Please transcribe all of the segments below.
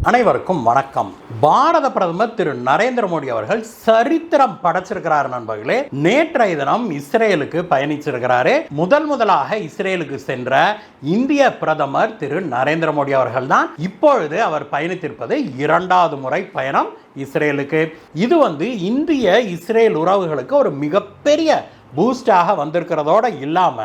அனைவருக்கும் வணக்கம். பாரத பிரதமர் திரு நரேந்திர மோடி அவர்கள் சரித்திரம் படைச்சிருக்கிறார் நண்பர்களே. நேற்றைய தினம் இஸ்ரேலுக்கு பயணிச்சிருக்கிறாரு. முதலாக இஸ்ரேலுக்கு சென்ற இந்திய பிரதமர் திரு நரேந்திர மோடி அவர்கள் தான். இப்பொழுது அவர் பயணித்திருப்பது இரண்டாவது முறை பயணம் இஸ்ரேலுக்கு. இது இந்திய இஸ்ரேல் உறவுகளுக்கு ஒரு மிகப்பெரிய பூஸ்டாக வந்திருக்கிறதோட இல்லாம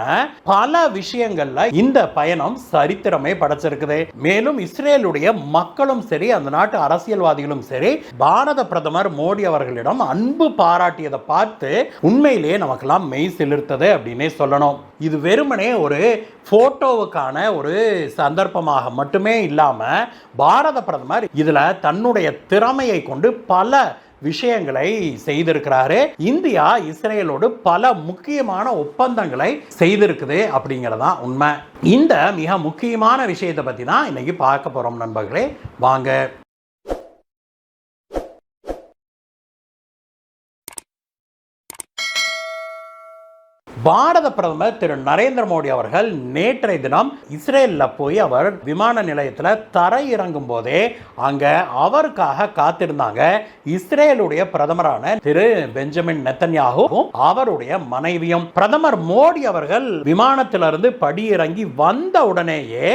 பல விஷயங்கள்ல இந்த பயணம் சரித்திரமே படைச்சிருக்குது. மேலும் இஸ்ரேலுடைய மக்களும் சரி, அந்த நாட்டு அரசியல்வாதிகளும் சரி, பாரத பிரதமர் மோடி அவர்களிடம் அன்பு பாராட்டியதை பார்த்து உண்மையிலேயே நமக்கெல்லாம் மெய் சிலிர்த்தது அப்படின்னே சொல்லணும். இது வெறுமனே ஒரு போட்டோவுக்கான ஒரு சந்தர்ப்பமாக மட்டுமே இல்லாம பாரத பிரதமர் இதுல தன்னுடைய திறமையை கொண்டு பல விஷயங்களை செய்திருக்கிறாரு. இந்தியா இஸ்ரேலோடு பல முக்கியமான ஒப்பந்தங்களை செய்திருக்குது அப்படிங்கறதான் உண்மை. இந்த மிக முக்கியமான விஷயத்தை பத்தி தான் இன்னைக்கு பார்க்க போறோம் நண்பர்களே. வாங்க. பாரத பிரதமர் திரு நரேந்திர மோடி அவர்கள் நேற்றைய தினம் இஸ்ரேலில் போய் அவர் விமான நிலையத்தில் தரை இறங்கும் போதே அங்க அவருக்காக காத்திருந்தாங்க இஸ்ரேலுடைய பிரதமரான திரு பெஞ்சமின் நெத்தன்யாஹூவும் அவருடைய மனைவியும். பிரதமர் மோடி அவர்கள் விமானத்திலிருந்து படியிறங்கி வந்த உடனேயே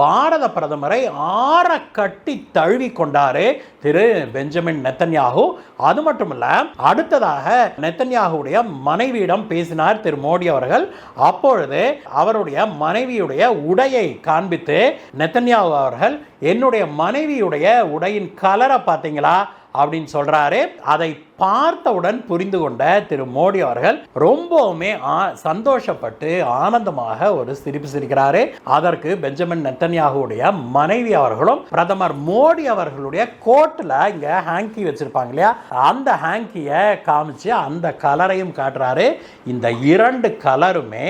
பாரத பிரதமரை ஆற கட்டி தழுவி கொண்டாரு திரு பெஞ்சமின் நெத்தன்யாஹூ. அது மட்டுமல்ல, அடுத்ததாக நெத்தன்யாஹூடைய மனைவியிடம் பேசினார் திரு மோடி அவர்கள். அப்பொழுது அவருடைய மனைவியுடைய உடையை காண்பித்து நெத்தன்யாஹூ அவர்கள், என்னுடைய மனைவியுடைய உடையின் கலரை பார்த்தீங்களா அப்படின்னு சொல்றாரு. அதை பார்த்தவுடன் புரிந்து கொண்ட திரு மோடி அவர்கள் ரொம்பவுமே சந்தோஷப்பட்டு ஆனந்தமாக ஒரு சிரிப்பு சிரிக்கிறாரு. அதற்கு பெஞ்சமின் நெத்தன்யாஹூடைய மனைவி அவர்களும் பிரதமர் மோடி அவர்களுடைய கோட்ல இங்க ஹேங்கி வச்சிருப்பாங்க இல்லையா, அந்த ஹேங்கியை காமிச்சு அந்த கலரையும் காட்டுறாரு. இந்த இரண்டு கலருமே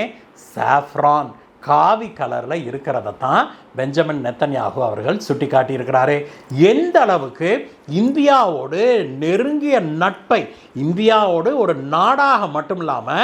சாஃப்ரான் காவி கலர்ல இருக்கிறத தான் பெஞ்சமின் நெத்தன்யாஹூ அவர்கள் சுட்டி காட்டியிருக்கிறாரு. எந்த அளவுக்கு இந்தியாவோடு நெருங்கிய நட்பை, இந்தியாவோடு ஒரு நாடாக மட்டும் இல்லாம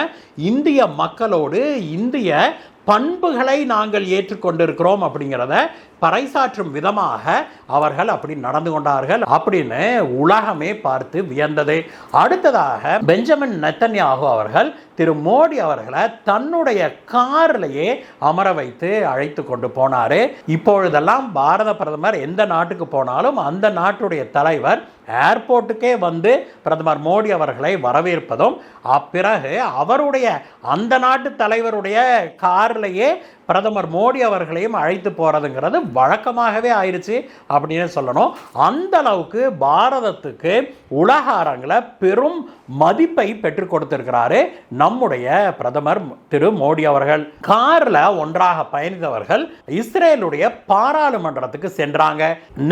இந்திய மக்களோடு இந்திய பண்புகளை நாங்கள் ஏற்றுக்கொண்டிருக்கிறோம் அப்படிங்கிறத பறைசாற்றும் விதமாக அவர்கள் அப்படி நடந்து கொண்டார்கள் அப்படின்னு உலகமே பார்த்து வியந்தது. அடுத்ததாக பெஞ்சமின் நெத்தன்யாஹூ அவர்கள் திரு மோடி அவர்களை தன்னுடைய காரிலேயே அமர வைத்து அழைத்து கொண்டு போனாரு. இப்பொழுதெல்லாம் பாரத பிரதமர் எந்த நாட்டுக்கு போனாலும் அந்த நாட்டுடைய தலைவர் ஏர்போர்ட்டுக்கே வந்து பிரதமர் மோடி அவர்களை வரவேற்பதும், அப்பிறகு அவருடைய அந்த நாட்டு தலைவருடைய காரிலேயே பிரதமர் மோடி அவர்களையும் அழைத்து போறதுங்கிறது வழக்கமாகவே ஆயிடுச்சு அப்படின்னு சொல்லணும். அந்த அளவுக்கு பாரதத்துக்கு உலக அரங்கில் பெரும் மதிப்பை பெற்றுக் கொடுத்திருக்கிறாரு நம்முடைய பிரதமர் திரு மோடி அவர்கள். கார்ல ஒன்றாக பயணித்தவர்கள் இஸ்ரேலுடைய பாராளுமன்றத்துக்கு சென்றாங்க.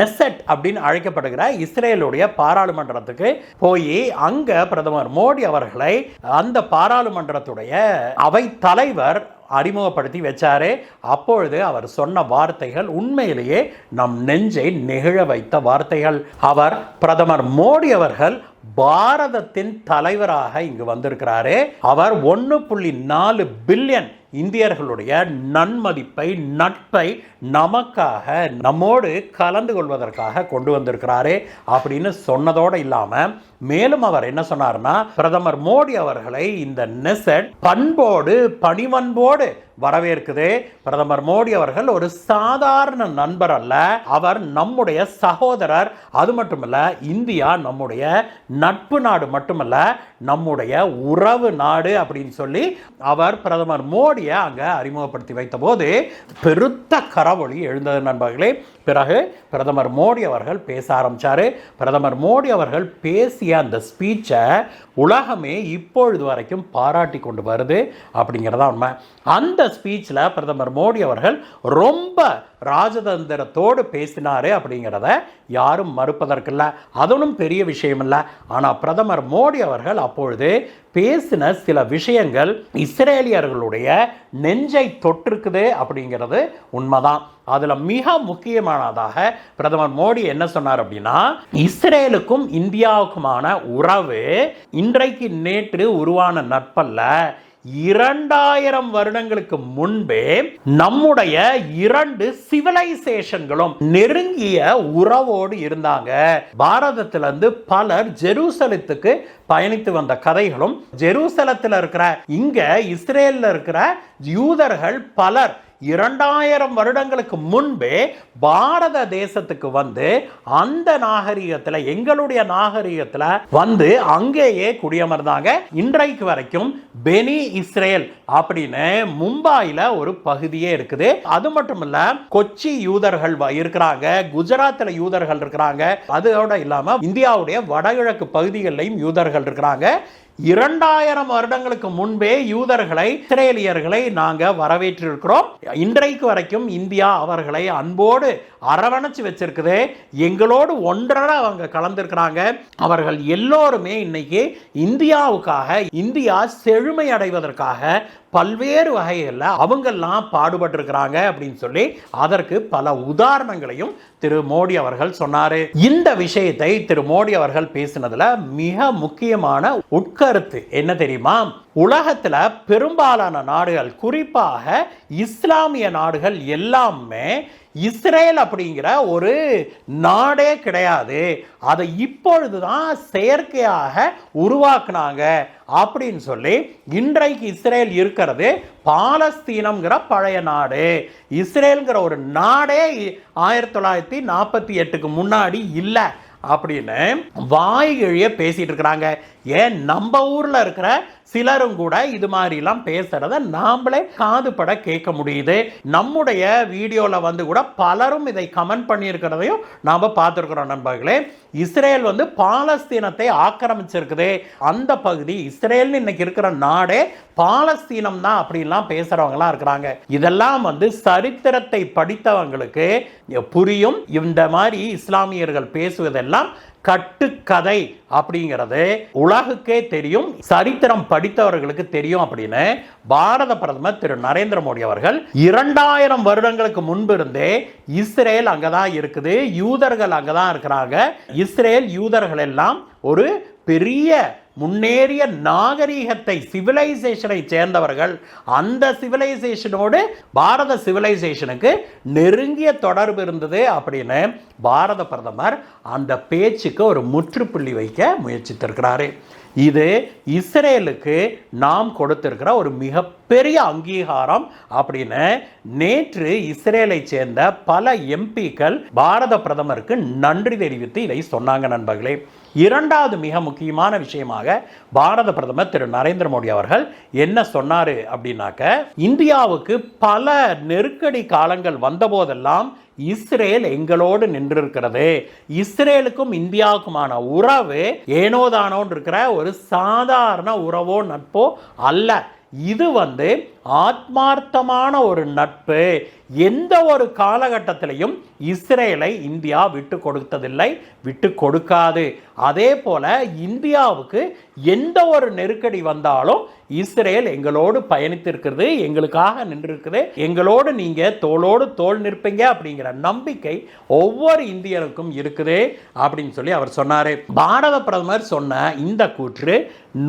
நெசட் அப்படின்னு அழைக்கப்படுகிற இஸ்ரேலுடைய பாராளுமன்றத்துக்கு போய் அங்க பிரதமர் மோடி அவர்களை அந்த பாராளுமன்றத்துடைய அவை தலைவர் அறிமுகப்படுத்தி வச்சாரு. அப்பொழுது அவர் சொன்ன வார்த்தைகள் உண்மையிலேயே நம் நெஞ்சை நெகிழ வைத்த வார்த்தைகள். அவர் பிரதமர் மோடி அவர்கள் பாரதத்தின் தலைவராக இங்கு வந்திருக்கிறாரு. அவர் 1.4 பில்லியன் இந்தியர்களுடைய நன்மதிப்பை, நட்பை நமக்காக, நம்மோடு கலந்து கொள்வதற்காக கொண்டு வந்திருக்கிறாரு அப்படின்னு சொன்னதோடு இல்லாம மேலும் அவர் என்ன சொன்னார்னா, பிரதமர் மோடி அவர்களை இந்த நெசட் பண்போடு பணிவன்போடு வரவேற்குது. பிரதமர் மோடி அவர்கள் ஒரு சாதாரண நண்பர் அல்ல, அவர் நம்முடைய சகோதரர். அது மட்டுமல்ல, இந்தியா நம்முடைய நட்பு நாடு மட்டுமல்ல, நம்முடைய உறவு நாடு அப்படின்னு சொல்லி அவர் பிரதமர் மோடியை அங்க அறிமுகப்படுத்தி வைத்த போது பெருத்த கரவொலி எழுந்தது நண்பர்களே. பிறகு பிரதமர் மோடி அவர்கள் பேச ஆரம்பிச்சாரு. பிரதமர் மோடி அவர்கள் பேசிய அந்த ஸ்பீச்சை உலகமே இப்பொழுது வரைக்கும் பாராட்டி கொண்டு வருது அப்படிங்கிறதா உண்மை. அந்த ஸ்பீச்சில் பிரதமர் மோடி அவர்கள் ரொம்ப ராஜதந்திரத்தோடு பேசினாரு அப்படிங்கிறத யாரும் மறுப்பதற்கில்லை. அதுவும் பெரிய விஷயம் இல்லை. ஆனால் பிரதமர் மோடி அவர்கள் அப்பொழுது பேசின சில விஷயங்கள் இஸ்ரேலியர்களுடைய நெஞ்சை தொற்றுக்குது அப்படிங்கிறது உண்மைதான். அதுல மிக முக்கியமானதாக பிரதமர் மோடி என்ன சொன்னார் அப்படின்னா, இஸ்ரேலுக்கும் இந்தியாவுக்குமான உறவு இன்றைக்கு நேற்று உருவான நட்பல்ல, 2000 வருடங்களுக்கு முன்பே நம்முடைய 2 சிவிலைசேஷன்களும் நெருங்கிய உறவோடு இருந்தாங்க. பாரதத்திலிருந்து பலர் ஜெருசலத்துக்கு பயணித்து வந்த கதைகளும், ஜெருசலத்தில் இருக்கிற இங்க இஸ்ரேல்ல இருக்கிற யூதர்கள் பலர் 2000 வருடங்களுக்கு முன்பே பாரத தேசத்துக்கு வந்து அந்த நாகரிகத்தில், எங்களுடைய நாகரிகத்தில் வந்து அங்கேயே குடியமர்ந்தாங்க. இன்றைக்கு வரைக்கும் பெனி இஸ்ரேல் அப்படின்னு மும்பாயில ஒரு பகுதியே இருக்குது. அது மட்டும் இல்ல, கொச்சி யூதர்கள் இருக்கிறாங்க, குஜராத்தில் யூதர்கள் இருக்கிறாங்க, அதோட இல்லாம இந்தியாவுடைய வடகிழக்கு பகுதிகளிலும் யூதர்கள் இருக்கிறாங்க. 2000 வருடங்களுக்கு முன்பே யூதர்களை, இஸ்ரேலியர்களை நாங்க வரவேற்றிருக்கிறோம். இன்றைக்கு வரைக்கும் இந்தியா அவர்களை அன்போடு அரவணைச்சு வச்சிருக்குது. எங்களோடு ஒன்றரை அவங்க கலந்திருக்கிறாங்க. அவர்கள் எல்லோருமே இன்னைக்கு இந்தியாவுக்காக, இந்தியா செழுமை அடைவதற்காக பல்வேறு வகைகளில் அவங்கெல்லாம் பாடுபட்டிருக்கிறாங்க அப்படின்னு சொல்லி அதற்கு பல உதாரணங்களையும் திரு மோடி அவர்கள் சொன்னாரு. இந்த விஷயத்தை திரு மோடி அவர்கள் பேசினதுல மிக முக்கியமான உட்கருத்து என்ன தெரியுமா? உலகத்துல பெரும்பாலான நாடுகள், குறிப்பாக இஸ்லாமிய நாடுகள் எல்லாமே இஸ்ரேல் அப்படிங்கிற ஒரு நாடே கிடையாது, அதை இப்பொழுதுதான் செயற்கையாக உருவாக்குனாங்க அப்படின்னு சொல்லி இன்றைக்கு இஸ்ரேல் இருக்கிறது பாலஸ்தீனம்ங்கிற பழைய நாடு. இஸ்ரேல்ங்கிற ஒரு நாடே 1948க்கு முன்னாடி இல்லை அப்படின்னு வாய்கிழிய பேசிட்டு இருக்கிறாங்க. ஏன் நம்ம ஊர்ல இருக்கிற சிலரும் கூட இது மாதிரிலாம் பேசுறத நாமளே காதுபட கேட்க முடியுது. நம்முடைய வீடியோல வந்து கூட பலரும் இதை கமெண்ட் பண்ணியிருக்கிறதையும் நாம பார்த்துருக்கிறோம். நண்பர்களே, இஸ்ரேல் வந்து பாலஸ்தீனத்தை ஆக்கிரமிச்சிருக்குது, அந்த பகுதி இஸ்ரேல் இன்னைக்கு இருக்கிற நாடே பாலஸ்தீனம் தான் அப்படின்லாம் பேசுறவங்கலாம் இருக்கிறாங்க. இதெல்லாம் வந்து சரித்திரத்தை படித்தவங்களுக்கு புரியும். இந்த மாதிரி இஸ்லாமியர்கள் பேசுவதெல்லாம் கட்டுக்கதை அப்படிங்கிறது உலகுக்கே தெரியும், சரித்திரம் படித்தவர்களுக்கு தெரியும் அப்படின்னு பாரத பிரதமர் திரு நரேந்திர மோடி அவர்கள் 2000 வருடங்களுக்கு முன்பு இருந்தே இஸ்ரேல் அங்கதான் இருக்குது, யூதர்கள் அங்கதான் இருக்கிறாங்க, இஸ்ரேல் யூதர்கள் எல்லாம் ஒரு பெரிய முன்னேறிய நாகரீகத்தை, சிவிலைசேஷனை சேர்ந்தவர்கள், அந்த சிவிலைசேஷனோடு பாரத சிவிலைசேஷனுக்கு நெருங்கிய தொடர்பு இருந்தது அப்படின்னு பாரத பிரதமர் அந்த பேச்சுக்கு ஒரு முற்றுப்புள்ளி வைக்க முயற்சித்திருக்கிறாரு. இது இஸ்ரேலுக்கு நாம் கொடுத்திருக்கிற ஒரு மிகப்பெரிய அங்கீகாரம் அப்படின்னு நேற்று இஸ்ரேலை சேர்ந்த பல எம்பிக்கள் பாரத பிரதமருக்கு நன்றி தெரிவித்து இதை சொன்னாங்க. நண்பர்களே, இரண்டாவது மிக முக்கியமான விஷயமாக பாரத பிரதமர் திரு நரேந்திர மோடி அவர்கள் என்ன சொன்னாரு அப்படின்னாக்க, இந்தியாவுக்கு பல நெருக்கடி காலங்கள் வந்த போதெல்லாம் இஸ்ரேல் எங்களோடு நின்றிருக்கிறது. இஸ்ரேலுக்கும் இந்தியாவுக்குமான உறவு ஏனோதானோன்னு இருக்கிற ஒரு சாதாரண உறவோ நட்போ அல்ல. இது வந்து ஆத்மார்த்தமான ஒரு நட்பு. எந்த ஒரு காலகட்டத்திலையும் இஸ்ரேலை இந்தியா விட்டு கொடுத்ததில்லை, விட்டு கொடுக்காது. அதே போல இந்தியாவுக்கு எந்த ஒரு நெருக்கடி வந்தாலும் இஸ்ரேல் எங்களோடு பயணித்திருக்கிறது, எங்களுக்காக நின்றிருக்குது, எங்களோடு நீங்க தோளோடு தோள் நிற்பீங்க அப்படிங்கிற நம்பிக்கை ஒவ்வொரு இந்தியருக்கும் இருக்குது அப்படின்னு சொல்லி அவர் சொன்னாரு. பாரத பிரதமர் சொன்ன இந்த கூற்று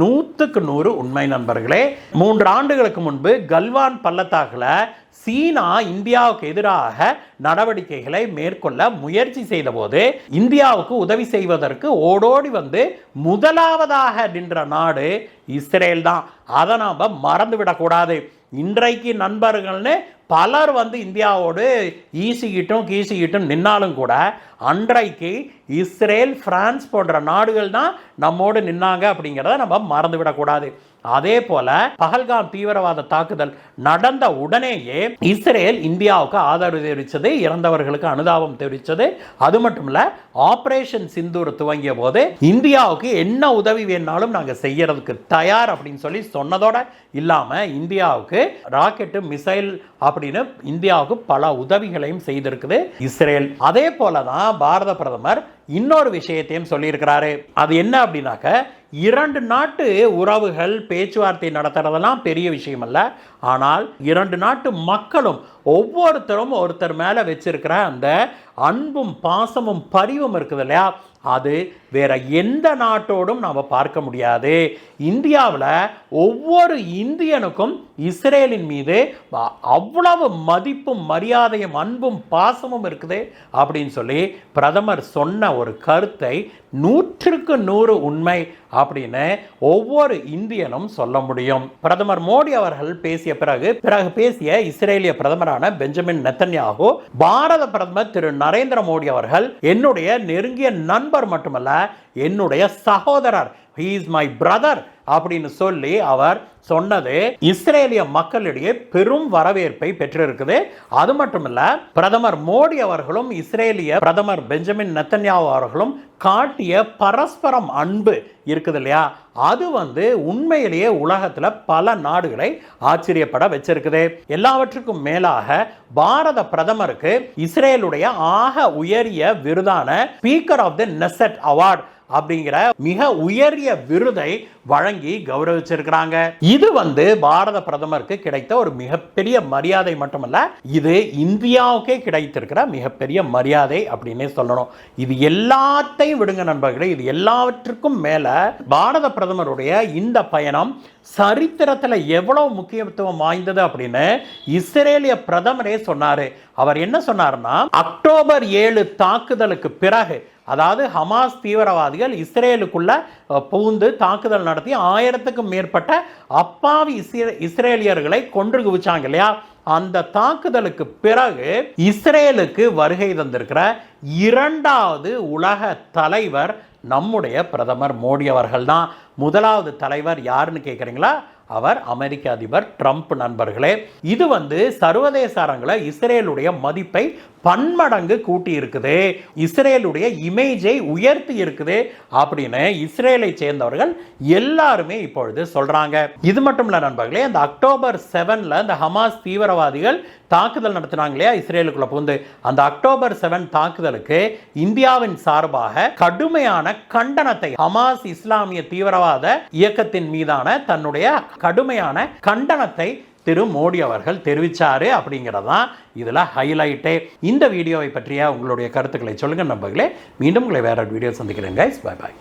100க்கு 100 உண்மை. நண்பர்களே, 3 ஆண்டுகளுக்கு முன்பு கல்வான் பள்ளத்தாக்குல சீனா இந்தியாவுக்கு எதிராக நடவடிக்கைகளை மேற்கொள்ள முயற்சி செய்த போது இந்தியாவுக்கு உதவி செய்வதற்கு ஓடோடி வந்து முதலாவதாக நின்ற நாடு இஸ்ரேல் தான். அதை நாம மறந்துவிடக்கூடாது. இன்றைக்கு நண்பர்கள்னு பலர் வந்து இந்தியாவோடு ஈசிக்கிட்டும் கீசிக்கிட்டும் நின்னாலும் கூட அன்றைக்கு இஸ்ரேல், பிரான்ஸ் போன்ற நாடுகள் தான் நம்மோடு நின்னாங்க அப்படிங்கிறத நம்ம மறந்துவிடக்கூடாது. அதே போல பஹல்காம் தீவிரவாத தாக்குதல் நடந்த உடனேயே இஸ்ரேல் இந்தியாவுக்கு ஆதரவு தெரிவித்தது, இறந்தவர்களுக்கு அனுதாபம் தெரிவித்தது. அது மட்டும் இல்ல, ஆபரேஷன் சிந்தூர் துவங்கிய போது இந்தியாவுக்கு என்ன உதவி வேணாலும் நாங்கள் செய்யறதுக்கு தயார் அப்படின்னு சொல்லி சொன்னதோட இல்லாம இந்தியாவுக்கு ராக்கெட்டு, மிசைல் அப்படின்னு இந்தியாவுக்கு பல உதவிகளையும் செய்திருக்குது இஸ்ரேல். அதே போலதான் பாரத பிரதமர் இன்னொரு விஷயத்தையும் சொல்லியிருக்கிறாரு. அது என்ன அப்படின்னாக்க, 2 நாட்டு உறவுகள் பேச்சுவார்த்தை நடத்துறதெல்லாம் பெரிய விஷயம் அல்ல. ஆனால் 2 நாட்டு மக்களும் ஒவ்வொருத்தரும் ஒருத்தர் மேல வச்சிருக்கிற அந்த அன்பும் பாசமும் பரிவும் இருக்குது இல்லையா, அது வேற எந்த நாட்டோடும் நாம் பார்க்க முடியாது. இந்தியாவில் ஒவ்வொரு இந்தியனுக்கும் இஸ்ரேலின் மீது அவ்வளவு மதிப்பும் மரியாதையும் அன்பும் பாசமும் இருக்குது அப்படின்னு சொல்லி பிரதமர் சொன்ன ஒரு கருத்தை 100க்கு 100 உண்மை அப்படின்னு ஒவ்வொரு இந்தியனும் சொல்ல முடியும். பிரதமர் மோடி அவர்கள் பேசிய பிறகு பேசிய இஸ்ரேலிய பிரதமரான பெஞ்சமின் நெத்தன்யாகு, பாரத பிரதமர் திரு நரேந்திர மோடி அவர்கள் என்னுடைய நெருங்கிய நண்பர் மட்டுமல்ல, என்னுடைய சகோதரர், he is my brother அப்படின்னு சொல்லி அவர் சொன்னது இஸ்ரேலிய மக்களிடையே பெரும் வரவேற்பை பெற்றிருக்குது. அது மட்டுமல்ல, பிரதமர் மோடி அவர்களும் இஸ்ரேலிய பிரதமர் பெஞ்சமின் நெத்தன்யாகு அவர்களும் காட்டிய பரஸ்பரம் அன்பு இருக்குது இல்லையா, அது உண்மையிலேயே உலகத்துல பல நாடுகளை ஆச்சரியப்பட வச்சிருக்குது. எல்லாவற்றுக்கும் மேலாக பாரத பிரதமருக்கு இஸ்ரேலுடைய ஆக உயரிய விருதான Speaker of the Knesset award அப்படிங்கிற மிக உயரிய விருதை வழங்கி கௌரவிச்சிருக்கிறாங்க. இது பாரத பிரதமருக்கு கிடைத்த ஒரு மிகப்பெரிய மரியாதை மட்டுமல்ல, இது இந்தியாவுக்கே கிடைத்திருக்கிற மிகப்பெரிய மரியாதை அப்படின்னே சொல்லணும். இது எல்லாத்தையும் விடுங்க நண்பர்களே, இது எல்லாவற்றுக்கும் மேல பாரத பிரதமருடைய இந்த பயணம் சரித்திரத்தில் எவ்வளவு முக்கியத்துவம் வாய்ந்தது அப்படின்னு இஸ்ரேலிய பிரதமரே சொன்னாரு. அவர் என்ன சொன்னார்னா, அக்டோபர் 7 தாக்குதலுக்கு பிறகு, அதாவது ஹமாஸ் தீவிரவாதிகள் இஸ்ரேலுக்குள்ள புகுந்து தாக்குதல் நடத்தி 1000க்கும் மேற்பட்ட அப்பாவி இஸ்ரேலியர்களை கொன்று குவிச்சாங்க இல்லையா, அந்த தாக்குதலுக்கு பிறகு இஸ்ரேலுக்கு வருகை தந்திருக்கிற 2வது உலக தலைவர் நம்முடைய பிரதமர் மோடி அவர்கள் தான். முதலாவது தலைவர் யாருன்னு கேட்குறீங்களா? அவர் அமெரிக்க அதிபர் ட்ரம்ப் நண்பர்களே. இது சர்வதேச அரங்கில் இஸ்ரேலுடைய மதிப்பை பன்மடங்கு கூட்டி இருக்குது, இஸ்ரேலுடைய இமேஜை உயர்த்தி இருக்குது அப்படின்னு இஸ்ரேலை சேர்ந்தவர்கள் எல்லாருமே இப்பொழுது சொல்றாங்க. இது மட்டும் இல்ல நண்பர்களே, அந்த அக்டோபர் 7 இந்த ஹமாஸ் தீவிரவாதிகள் தாக்குதல் நடத்தினாங்க இல்லையா இஸ்ரேலுக்குள்ள புகுந்து, அந்த அக்டோபர் 7 தாக்குதலுக்கு இந்தியாவின் சார்பாக கடுமையான கண்டனத்தை ஹமாஸ் இஸ்லாமிய தீவிரவாத இயக்கத்தின் மீதான தன்னுடைய கடுமையான கண்டனத்தை திரு மோடி அவர்கள் தெரிவிச்சாரு அப்படிங்கிறதான் இதுல ஹைலைட்டே. இந்த வீடியோவை பற்றிய உங்களுடைய கருத்துக்களை சொல்லுங்க நண்பர்களே. மீண்டும் உங்களை வேற வீடியோ சந்திக்கிறேன் கைஸ். Bye bye.